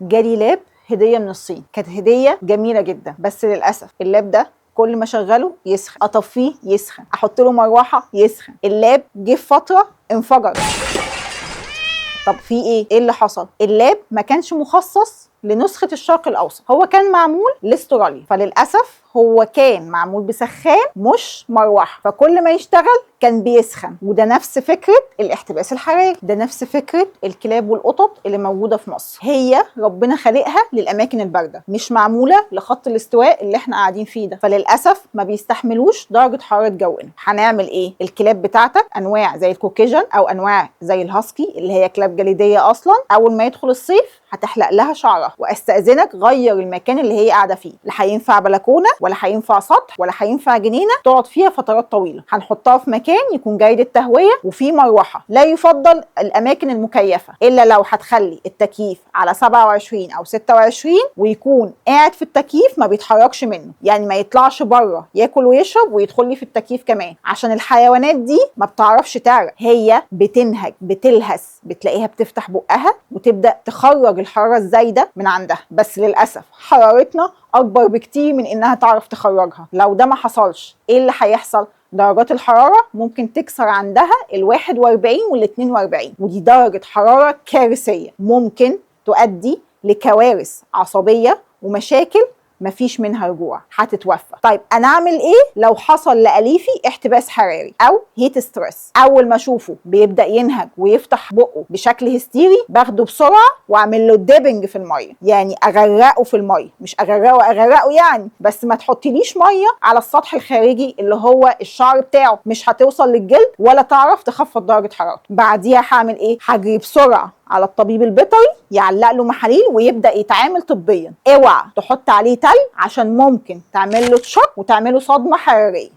جالي لاب هديه من الصين، كانت هديه جميله جدا، بس للاسف اللاب ده كل ما اشغله يسخن، اطفيه يسخن، احط له مروحه يسخن. اللاب جه في فتره انفجر. طب في ايه اللي حصل؟ اللاب ما كانش مخصص لنسخه الشرق الاوسط، هو كان معمول لاستراليا، فللاسف هو كان معمول بسخان مش مروحه، فكل ما يشتغل كان بيسخن. وده نفس فكره الاحتباس الحراري، ده نفس فكره الكلاب والقطط اللي موجوده في مصر. هي ربنا خالقها للاماكن البارده، مش معموله لخط الاستواء اللي احنا قاعدين فيه ده، فللاسف ما بيستحملوش درجه حراره جونا. هنعمل ايه؟ الكلاب بتاعتك انواع زي الكوكيجن او انواع زي الهاسكي اللي هي كلاب جليديه اصلا، اول ما يدخل الصيف هتحلق لها شعرها، واستاذنك غير المكان اللي هي قاعده فيه، لا هينفع بلكونه ولا هينفع سطح ولا هينفع جنينه تقعد فيها فترات طويله. هنحطها في مكان يكون جيد التهويه وفيه مروحه. لا يفضل الاماكن المكيفه الا لو هتخلي التكييف على 27 او 26 ويكون قاعد في التكييف ما بيتحركش منه، يعني ما يطلعش بره ياكل ويشرب ويدخل لي في التكييف كمان، عشان الحيوانات دي ما بتعرفش تعرق، هي بتنهج بتلهس، بتلاقيها بتفتح بقها وتبدا تخرج الحراره الزايده من عندها، بس للاسف حرارتنا اكبر بكتير من انها تعرف تخرجها. لو ده ما حصلش ايه اللي هيحصل؟ درجات الحراره ممكن تكسر عندها ال41 وال42، ودي درجه حراره كارثيه ممكن تؤدي لكوارث عصبيه ومشاكل مفيش منها رجوع، هتتوفى. طيب انا اعمل ايه لو حصل لأليفي احتباس حراري او هيت ستريس؟ اول ما اشوفه بيبدا ينهج ويفتح بقه بشكل هستيري، باخده بسرعه واعمل له ديبنج في الميه، يعني اغرقه في الميه، مش اغرقه يعني، بس ما تحطيليش ميه على السطح الخارجي اللي هو الشعر بتاعه، مش هتوصل للجلد ولا تعرف تخفض درجه حرارته. بعديها هعمل ايه؟ هجري بسرعه على الطبيب البيطري يعلق له محاليل ويبدا يتعامل طبيا. اوعى تحط عليه تلج عشان ممكن تعمل له شوك وتعمله صدمه حراريه.